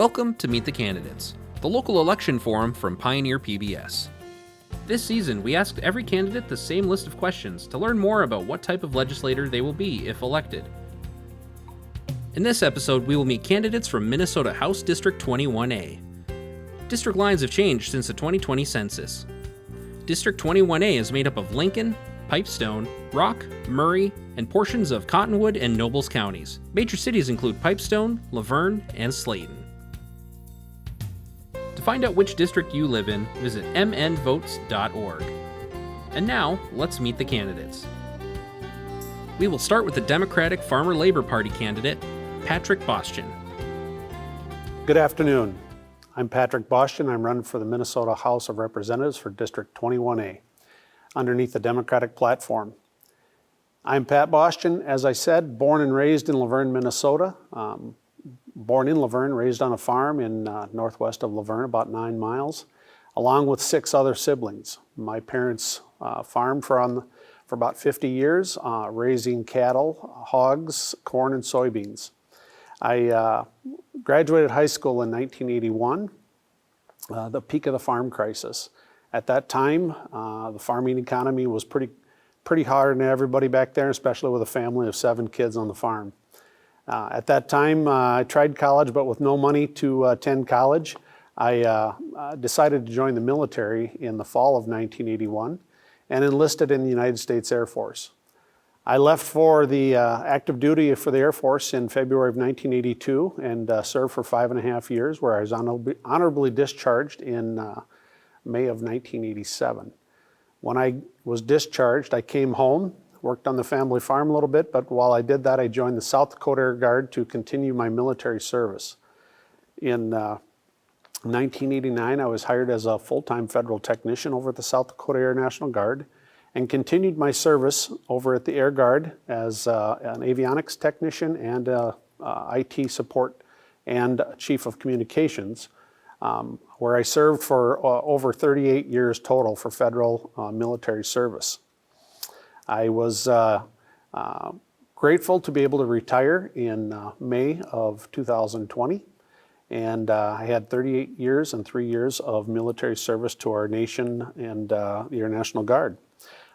Welcome to Meet the Candidates, the local election forum from Pioneer PBS. This season, we asked every candidate the same list of questions to learn more about what type of legislator they will be if elected. In this episode, we will meet candidates from Minnesota House District 21A. District lines have changed since the 2020 census. District 21A is made up of Lincoln, Pipestone, Rock, Murray, and portions of Cottonwood and Nobles counties. Major cities include Pipestone, Laverne, and Slayton. To find out which district you live in, visit mnvotes.org. And now, let's meet the candidates. We will start with the Democratic Farmer Labor Party candidate, Patrick Bostian. Good afternoon. I'm Patrick Bostian. I'm running for the Minnesota House of Representatives for District 21A, underneath the Democratic platform. I'm Pat Bostian, as I said, born and raised in Laverne, Minnesota. Born in Laverne, raised on a farm in northwest of Laverne, about 9 miles, along with 6 other siblings. My parents farmed for about 50 years, raising cattle, hogs, corn, and soybeans. I graduated high school in 1981, the peak of the farm crisis. At that time, the farming economy was pretty hard on everybody back there, especially with a family of 7 kids on the farm. At that time, I tried college, but with no money to attend college, I decided to join the military in the fall of 1981 and enlisted in the United States Air Force. I left for the active duty for the Air Force in February of 1982 and served for 5.5 years, where I was honorably discharged in May of 1987. When I was discharged, I came home, worked on the family farm a little bit, but while I did that, I joined the South Dakota Air Guard to continue my military service. In 1989, I was hired as a full-time federal technician over at the South Dakota Air National Guard and continued my service over at the Air Guard as an avionics technician and IT support and chief of communications, where I served for over 38 years total for federal military service. I was grateful to be able to retire in May of 2020, and I had 38 years and 3 years of military service to our nation and the Air National Guard.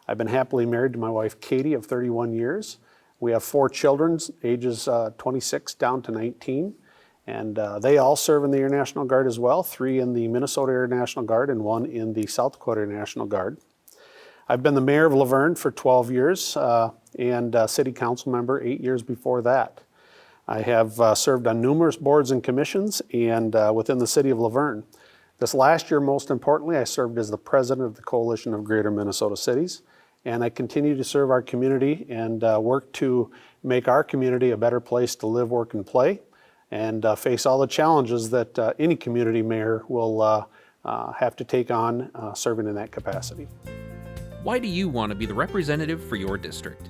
I've been happily married to my wife Katie of 31 years. We have 4 children, ages 26 down to 19, and they all serve in the Air National Guard as well, 3 in the Minnesota Air National Guard and 1 in the South Dakota Air National Guard. I've been the mayor of Laverne for 12 years and city council member 8 years before that. I have served on numerous boards and commissions and within the city of Laverne. This last year, most importantly, I served as the president of the Coalition of Greater Minnesota Cities, and I continue to serve our community and work to make our community a better place to live, work, and play, and face all the challenges that any community mayor will have to take on serving in that capacity. Why do you want to be the representative for your district?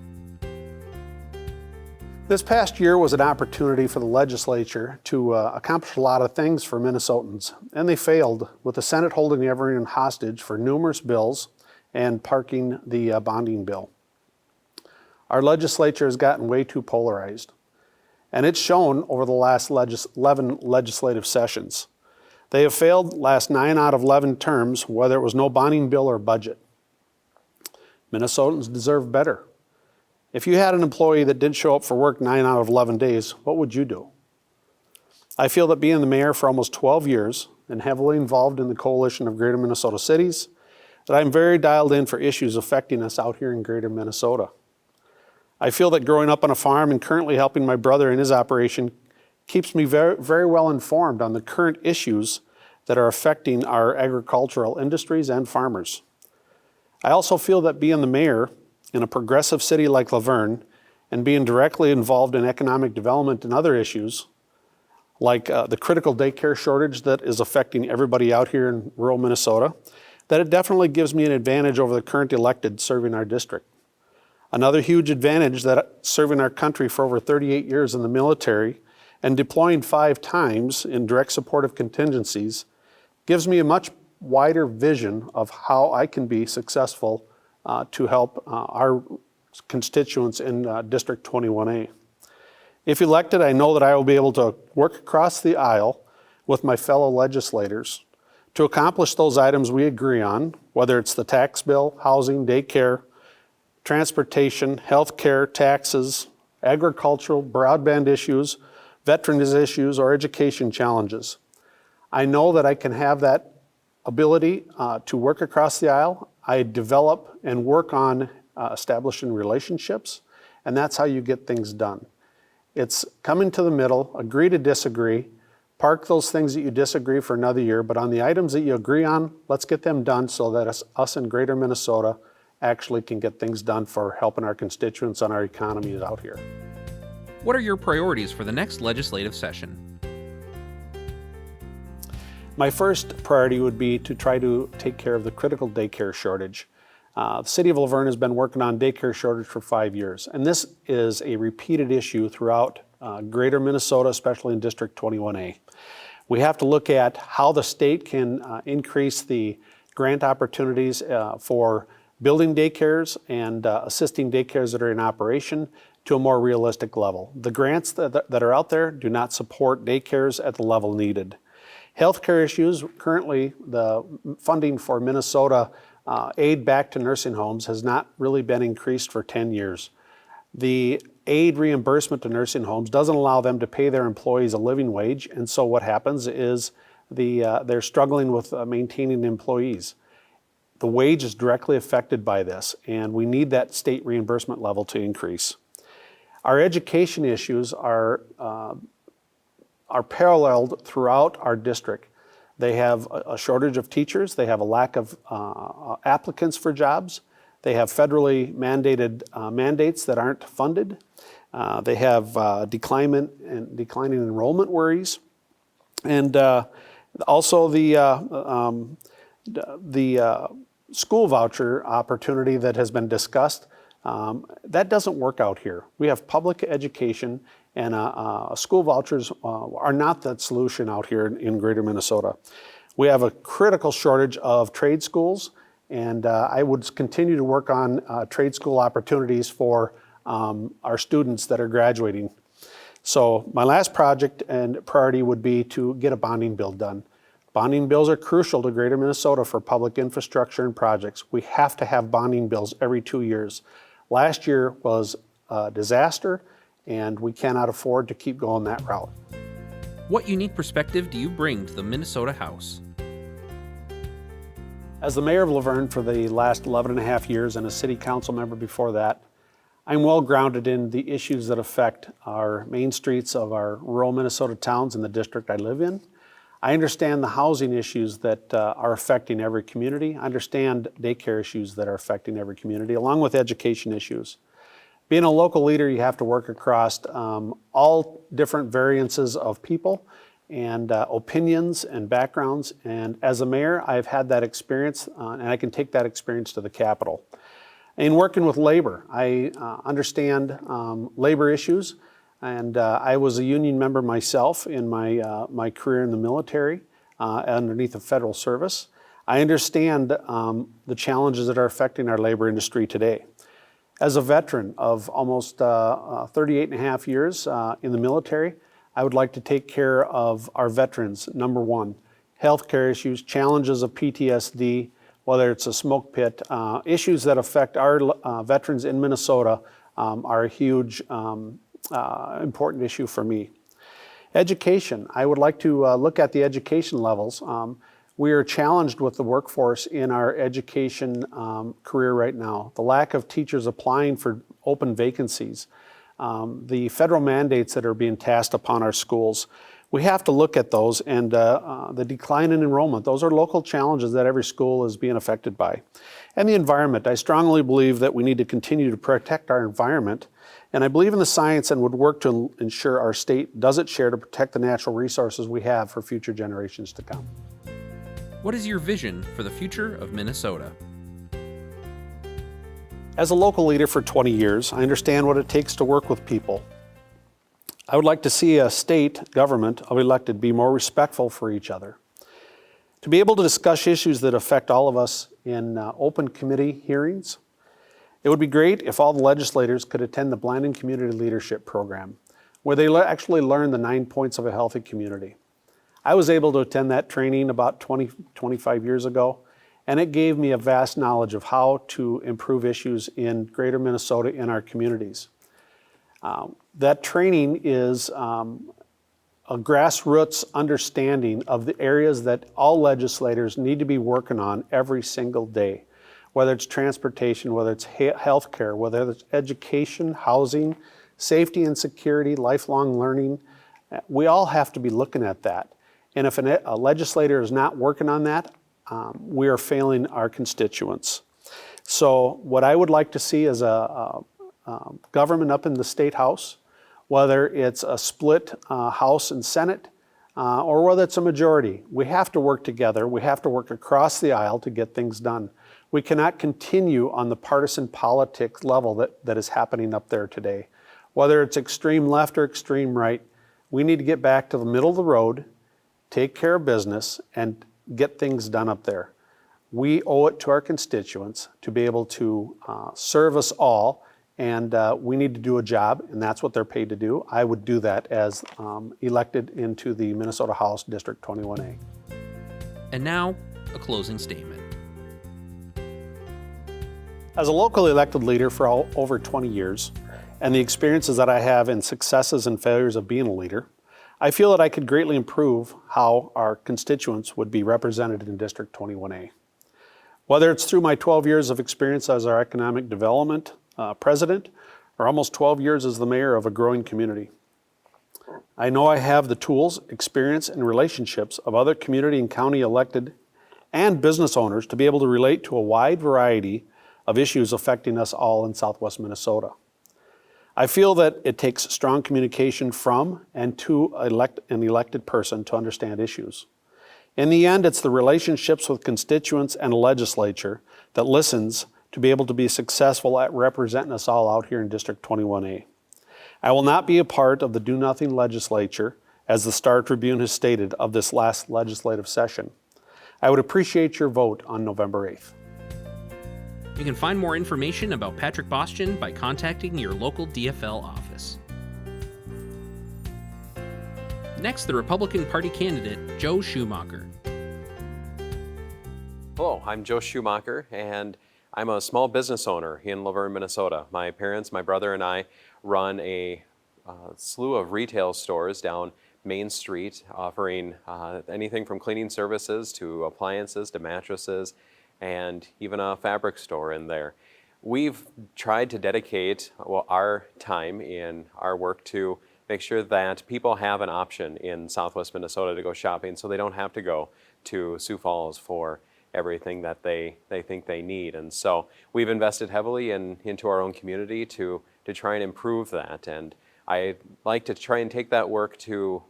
This past year was an opportunity for the legislature to accomplish a lot of things for Minnesotans, and they failed, with the Senate holding everyone hostage for numerous bills and parking the bonding bill. Our legislature has gotten way too polarized, and it's shown over the last 11 legislative sessions. They have failed last 9 out of 11 terms, whether it was no bonding bill or budget. Minnesotans deserve better. If you had an employee that didn't show up for work 9 out of 11 days, what would you do? I feel that being the mayor for almost 12 years and heavily involved in the Coalition of Greater Minnesota Cities, that I'm very dialed in for issues affecting us out here in Greater Minnesota. I feel that growing up on a farm and currently helping my brother in his operation keeps me very, very well informed on the current issues that are affecting our agricultural industries and farmers. I also feel that being the mayor in a progressive city like Laverne and being directly involved in economic development and other issues, like the critical daycare shortage that is affecting everybody out here in rural Minnesota, that it definitely gives me an advantage over the current elected serving our district. Another huge advantage that serving our country for over 38 years in the military and deploying 5 times in direct support of contingencies gives me a much wider vision of how I can be successful to help our constituents in District 21A. If elected, I know that I will be able to work across the aisle with my fellow legislators to accomplish those items we agree on, whether it's the tax bill, housing, daycare, transportation, healthcare, taxes, agricultural, broadband issues, veterans issues, or education challenges. I know that I can have that ability to work across the aisle. I develop and work on establishing relationships, and that's how you get things done. It's come into the middle, agree to disagree, park those things that you disagree for another year, but on the items that you agree on, let's get them done so that us in Greater Minnesota actually can get things done for helping our constituents and our economies out here. What are your priorities for the next legislative session? My first priority would be to try to take care of the critical daycare shortage. The City of Laverne has been working on daycare shortage for 5 years, and this is a repeated issue throughout Greater Minnesota, especially in District 21A. We have to look at how the state can increase the grant opportunities for building daycares and assisting daycares that are in operation to a more realistic level. The grants that are out there do not support daycares at the level needed. Healthcare issues, currently the funding for Minnesota aid back to nursing homes has not really been increased for 10 years. The aid reimbursement to nursing homes doesn't allow them to pay their employees a living wage, and so what happens is they're struggling with maintaining employees. The wage is directly affected by this, and we need that state reimbursement level to increase. Our education issues are paralleled throughout our district. They have a shortage of teachers, they have a lack of applicants for jobs, they have federally mandated mandates that aren't funded, they have declining enrollment worries, and also the school voucher opportunity that has been discussed. That doesn't work out here. We have public education, and school vouchers are not that solution out here in Greater Minnesota. We have a critical shortage of trade schools, and I would continue to work on trade school opportunities for our students that are graduating. So my last project and priority would be to get a bonding bill done. Bonding bills are crucial to Greater Minnesota for public infrastructure and projects. We have to have bonding bills every 2 years. Last year was a disaster, and we cannot afford to keep going that route. What unique perspective do you bring to the Minnesota House? As the mayor of Laverne for the last 11 and a half years and a city council member before that, I'm well grounded in the issues that affect our main streets of our rural Minnesota towns in the district I live in. I understand the housing issues that are affecting every community. I understand daycare issues that are affecting every community, along with education issues. Being a local leader, you have to work across all different variances of people and opinions and backgrounds. And as a mayor, I've had that experience, and I can take that experience to the Capitol. In working with labor, I understand labor issues, and I was a union member myself in my career in the military underneath the federal service. I understand the challenges that are affecting our labor industry today. As a veteran of almost 38 and a half years in the military, I would like to take care of our veterans. Number one, healthcare issues, challenges of PTSD, whether it's a smoke pit, issues that affect our veterans in Minnesota are a huge important issue for me. Education, I would like to look at the education levels. We are challenged with the workforce in our education career right now. The lack of teachers applying for open vacancies, the federal mandates that are being tasked upon our schools. We have to look at those, and the decline in enrollment. Those are local challenges that every school is being affected by. And the environment. I strongly believe that we need to continue to protect our environment, and I believe in the science and would work to ensure our state does its share to protect the natural resources we have for future generations to come. What is your vision for the future of Minnesota? As a local leader for 20 years, I understand what it takes to work with people. I would like to see a state government of elected be more respectful for each other. To be able to discuss issues that affect all of us in open committee hearings. It would be great if all the legislators could attend the Blind and Community Leadership Program, where they actually learn the 9 points of a healthy community. I was able to attend that training about 25 years ago, and it gave me a vast knowledge of how to improve issues in greater Minnesota in our communities. That training is a grassroots understanding of the areas that all legislators need to be working on every single day, whether it's transportation, whether it's healthcare, whether it's education, housing, safety and security, lifelong learning. We all have to be looking at that. And if a legislator is not working on that, we are failing our constituents. So what I would like to see is a government up in the State House, whether it's a split House and Senate, or whether it's a majority. We have to work together. We have to work across the aisle to get things done. We cannot continue on the partisan politics level that is happening up there today. Whether it's extreme left or extreme right, we need to get back to the middle of the road, take care of business, and get things done up there. We owe it to our constituents to be able to serve us all, and we need to do a job, and that's what they're paid to do. I would do that as elected into the Minnesota House District 21A. And now, a closing statement. As a local elected leader for over 20 years, and the experiences that I have in successes and failures of being a leader, I feel that I could greatly improve how our constituents would be represented in District 21A. Whether it's through my 12 years of experience as our economic development president, or almost 12 years as the mayor of a growing community. I know I have the tools, experience, and relationships of other community and county elected and business owners to be able to relate to a wide variety of issues affecting us all in Southwest Minnesota. I feel that it takes strong communication from and to an elected person to understand issues. In the end, it's the relationships with constituents and a legislature that listens to be able to be successful at representing us all out here in District 21A. I will not be a part of the do-nothing legislature, as the Star Tribune has stated, of this last legislative session. I would appreciate your vote on November 8th. You can find more information about Patrick Bostian by contacting your local DFL office. Next, the Republican Party candidate, Joe Schumacher. Hello, I'm Joe Schumacher, and I'm a small business owner in Laverne, Minnesota. My parents, my brother, and I run a slew of retail stores down Main Street, offering anything from cleaning services to appliances to mattresses, and even a fabric store in there. We've tried to dedicate our time in our work to make sure that people have an option in Southwest Minnesota to go shopping, so they don't have to go to Sioux Falls for everything that they think they need. And so we've invested heavily into our own community to try and improve that. And I like to try and take that work to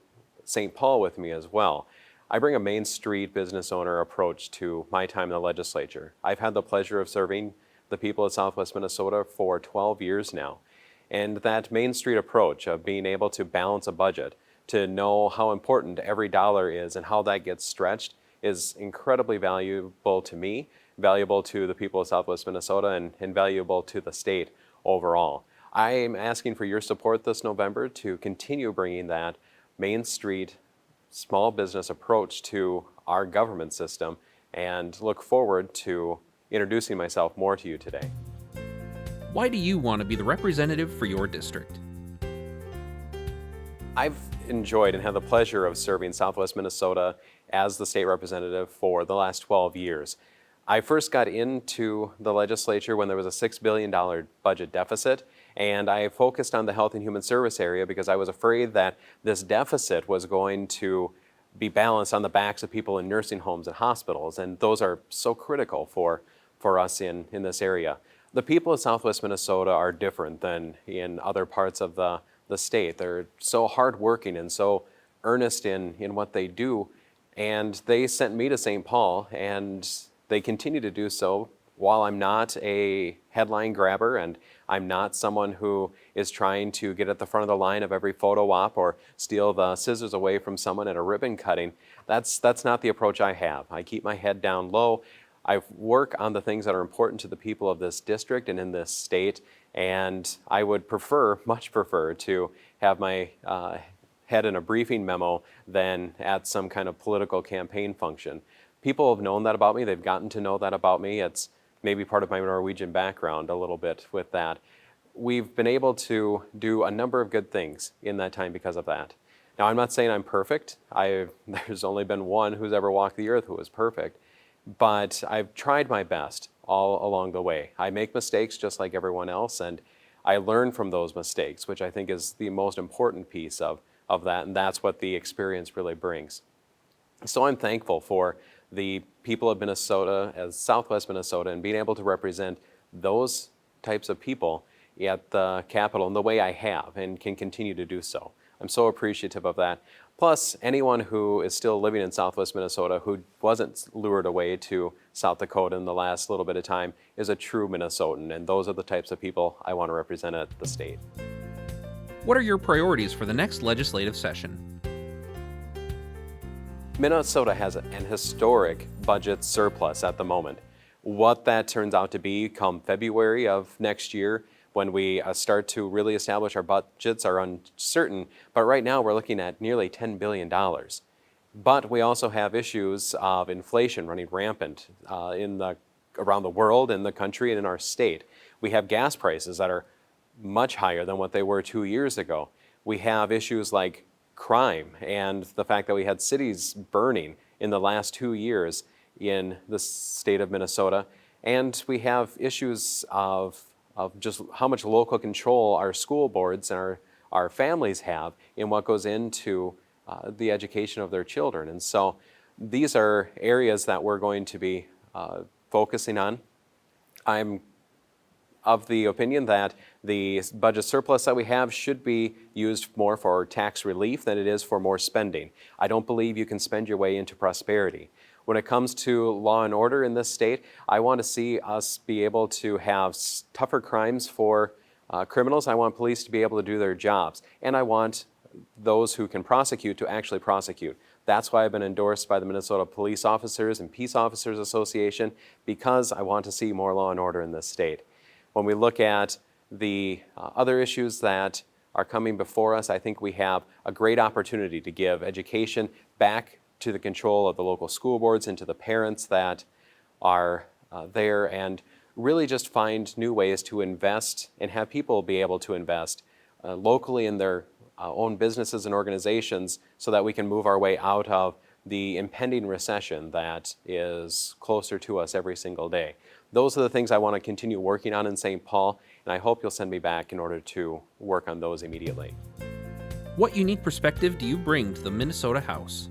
St. Paul with me as well. I bring a Main Street business owner approach to my time in the legislature. I've had the pleasure of serving the people of Southwest Minnesota for 12 years now. And that Main Street approach of being able to balance a budget, to know how important every dollar is and how that gets stretched, is incredibly valuable to me, valuable to the people of Southwest Minnesota, and valuable to the state overall. I am asking for your support this November to continue bringing that Main Street small business approach to our government system, and look forward to introducing myself more to you today. Why do you want to be the representative for your district? I've enjoyed and had the pleasure of serving Southwest Minnesota as the state representative for the last 12 years. I first got into the legislature when there was a $6 billion budget deficit, and I focused on the health and human service area because I was afraid that this deficit was going to be balanced on the backs of people in nursing homes and hospitals, and those are so critical for us in this area. The people of Southwest Minnesota are different than in other parts of the state. They're so hardworking and so earnest in what they do, and they sent me to St. Paul, and they continue to do so. While I'm not a headline grabber and I'm not someone who is trying to get at the front of the line of every photo op or steal the scissors away from someone at a ribbon cutting, that's not the approach I have. I keep my head down low. I work on the things that are important to the people of this district and in this state, and I would much prefer to have my head in a briefing memo than at some kind of political campaign function. People have known that about me. They've gotten to know that about me. It's maybe part of my Norwegian background a little bit with that. We've been able to do a number of good things in that time because of that. Now, I'm not saying I'm perfect. There's only been one who's ever walked the earth who was perfect, but I've tried my best all along the way. I make mistakes just like everyone else, and I learn from those mistakes, which I think is the most important piece of that, and that's what the experience really brings. So I'm thankful for the people of Minnesota, as Southwest Minnesota, and being able to represent those types of people at the Capitol in the way I have and can continue to do so. I'm so appreciative of that. Plus, anyone who is still living in Southwest Minnesota who wasn't lured away to South Dakota in the last little bit of time is a true Minnesotan, and those are the types of people I want to represent at the state. What are your priorities for the next legislative session? Minnesota has an historic budget surplus at the moment. What that turns out to be come February of next year, when we start to really establish our budgets, are uncertain, but right now we're looking at nearly $10 billion. But we also have issues of inflation running rampant around the world, in the country, and in our state. We have gas prices that are much higher than what they were 2 years ago. We have issues like crime and the fact that we had cities burning in the last 2 years in the state of Minnesota. And we have issues of just how much local control our school boards and our families have in what goes into the education of their children. And so these are areas that we're going to be focusing on. I'm of the opinion that the budget surplus that we have should be used more for tax relief than it is for more spending. I don't believe you can spend your way into prosperity. When it comes to law and order in this state, I want to see us be able to have tougher crimes for criminals. I want police to be able to do their jobs. And I want those who can prosecute to actually prosecute. That's why I've been endorsed by the Minnesota Police Officers and Peace Officers Association, because I want to see more law and order in this state. When we look at the other issues that are coming before us, I think we have a great opportunity to give education back to the control of the local school boards and to the parents that are there, and really just find new ways to invest and have people be able to invest locally in their own businesses and organizations, so that we can move our way out of the impending recession that is closer to us every single day. Those are the things I want to continue working on in St. Paul, and I hope you'll send me back in order to work on those immediately. What unique perspective do you bring to the Minnesota House?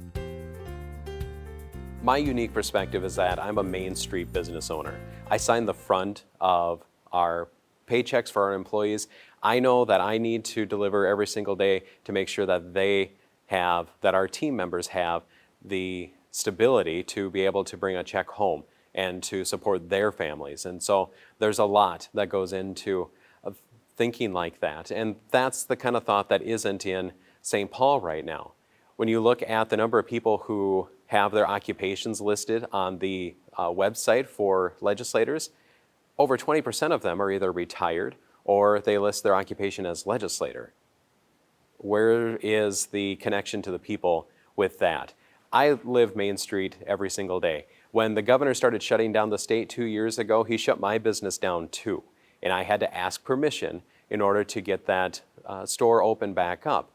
My unique perspective is that I'm a Main Street business owner. I sign the front of our paychecks for our employees. I know that I need to deliver every single day to make sure that that our team members have the stability to be able to bring a check home and to support their families. And so there's a lot that goes into thinking like that. And that's the kind of thought that isn't in St. Paul right now. When you look at the number of people who have their occupations listed on the website for legislators, over 20% of them are either retired or they list their occupation as legislator. Where is the connection to the people with that? I live Main Street every single day. When the governor started shutting down the state 2 years ago, he shut my business down too. And I had to ask permission in order to get that store open back up.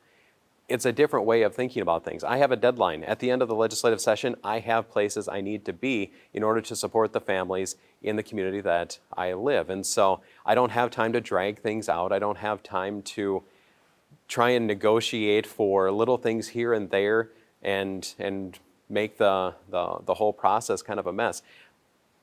It's a different way of thinking about things. I have a deadline. At the end of the legislative session, I have places I need to be in order to support the families in the community that I live. And so I don't have time to drag things out. I don't have time to try and negotiate for little things here and there and make the whole process kind of a mess.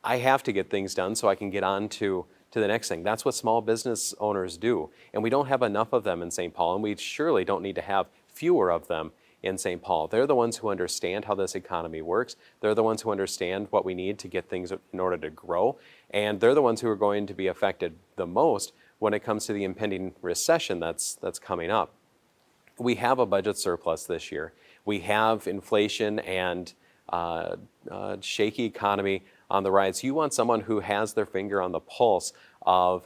I have to get things done so I can get on to the next thing. That's what small business owners do. And we don't have enough of them in St. Paul, and we surely don't need to have fewer of them in St. Paul. They're the ones who understand how this economy works. They're the ones who understand what we need to get things in order to grow. And they're the ones who are going to be affected the most when it comes to the impending recession that's coming up. We have a budget surplus this year. We have inflation and shaky economy on the rise. You want someone who has their finger on the pulse of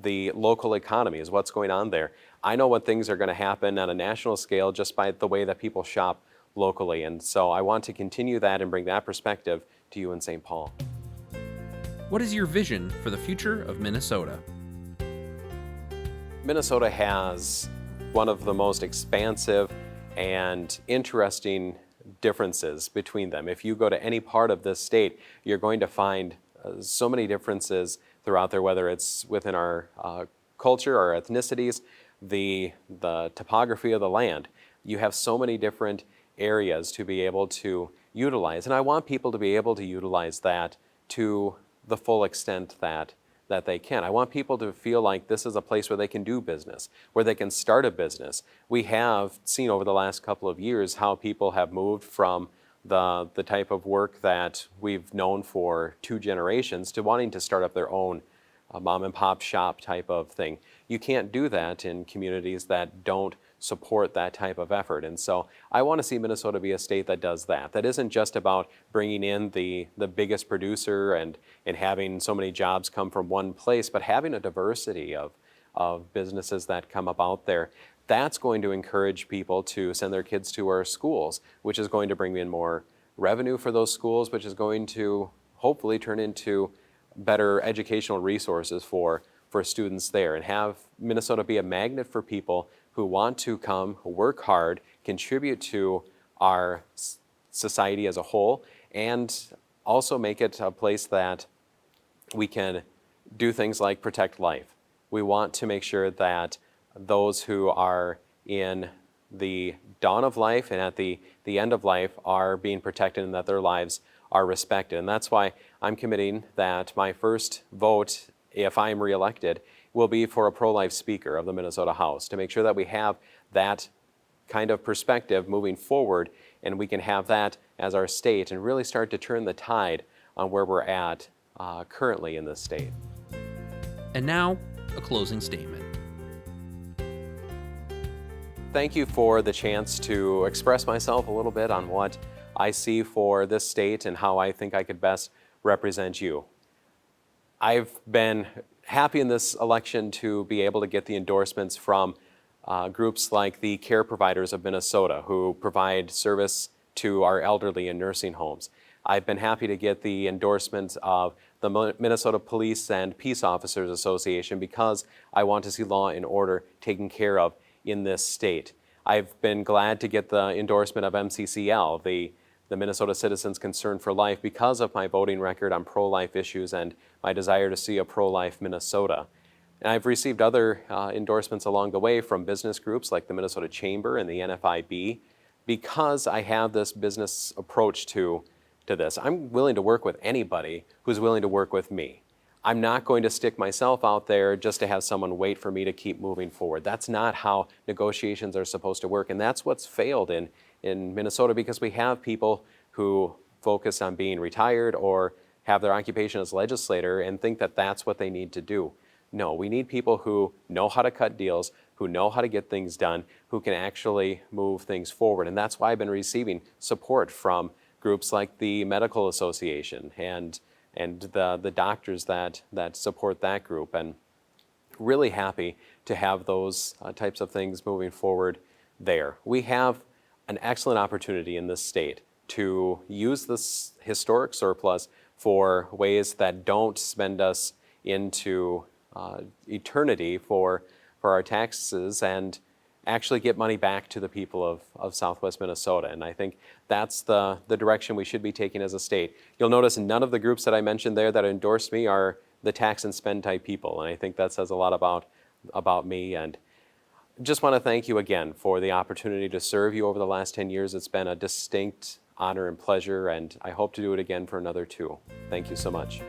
the local economies, what's going on there. I know what things are going to happen on a national scale just by the way that people shop locally. And so I want to continue that and bring that perspective to you in St. Paul. What is your vision for the future of Minnesota? Minnesota has one of the most expansive and interesting differences between them. If you go to any part of this state, you're going to find so many differences throughout there, whether it's within our culture, our ethnicities, the topography of the land. You have so many different areas to be able to utilize, and I want people to be able to utilize that to the full extent that they can. I want people to feel like this is a place where they can do business, where they can start a business. We have seen over the last couple of years how people have moved from the type of work that we've known for 2 generations to wanting to start up their own mom and pop shop type of thing. You can't do that in communities that don't support that type of effort. And so I want to see Minnesota be a state that does that. That isn't just about bringing in the biggest producer and having so many jobs come from one place, but having a diversity of businesses that come about there. That's going to encourage people to send their kids to our schools, which is going to bring in more revenue for those schools, which is going to hopefully turn into better educational resources for students there, and have Minnesota be a magnet for people who want to come, work hard, contribute to our society as a whole, and also make it a place that we can do things like protect life. We want to make sure that those who are in the dawn of life and at the end of life are being protected and that their lives are respected. And that's why I'm committing that my first vote, if I'm reelected, will be for a pro-life speaker of the Minnesota House, to make sure that we have that kind of perspective moving forward, and we can have that as our state and really start to turn the tide on where we're at currently in this state. And now, a closing statement. Thank you for the chance to express myself a little bit on what I see for this state and how I think I could best represent you. I've been happy in this election to be able to get the endorsements from groups like the Care Providers of Minnesota, who provide service to our elderly in nursing homes. I've been happy to get the endorsements of the Minnesota Police and Peace Officers Association, because I want to see law and order taken care of in this state. I've been glad to get the endorsement of MCCL, the Minnesota Citizens Concern for Life, because of my voting record on pro-life issues and my desire to see a pro-life Minnesota. And I've received other endorsements along the way from business groups like the Minnesota Chamber and the NFIB, because I have this business approach to this. I'm willing to work with anybody who's willing to work with me. I'm not going to stick myself out there just to have someone wait for me to keep moving forward. That's not how negotiations are supposed to work, and that's what's failed in Minnesota, because we have people who focus on being retired or have their occupation as legislator and think that that's what they need to do. No, we need people who know how to cut deals, who know how to get things done, who can actually move things forward. And that's why I've been receiving support from groups like the Medical Association and the doctors that support that group. And really happy to have those types of things moving forward there. We have an excellent opportunity in this state to use this historic surplus for ways that don't spend us into eternity for our taxes, and actually get money back to the people of Southwest Minnesota. And I think that's the direction we should be taking as a state. You'll notice none of the groups that I mentioned there that endorsed me are the tax and spend type people, and I think that says a lot about me. And just want to thank you again for the opportunity to serve you over the last 10 years. It's been a distinct honor and pleasure, and I hope to do it again for another 2. Thank you so much.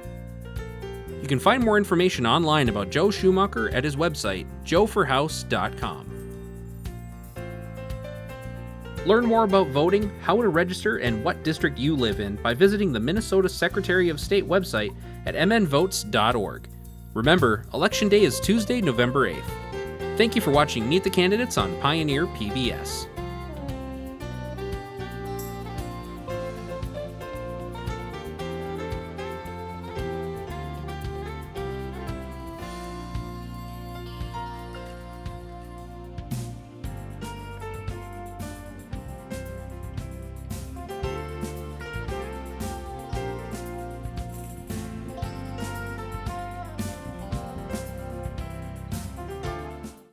You can find more information online about Joe Schumacher at his website, joeforhouse.com. Learn more about voting, how to register, and what district you live in by visiting the Minnesota Secretary of State website at mnvotes.org. Remember, Election Day is Tuesday, November 8th. Thank you for watching Meet the Candidates on Pioneer PBS.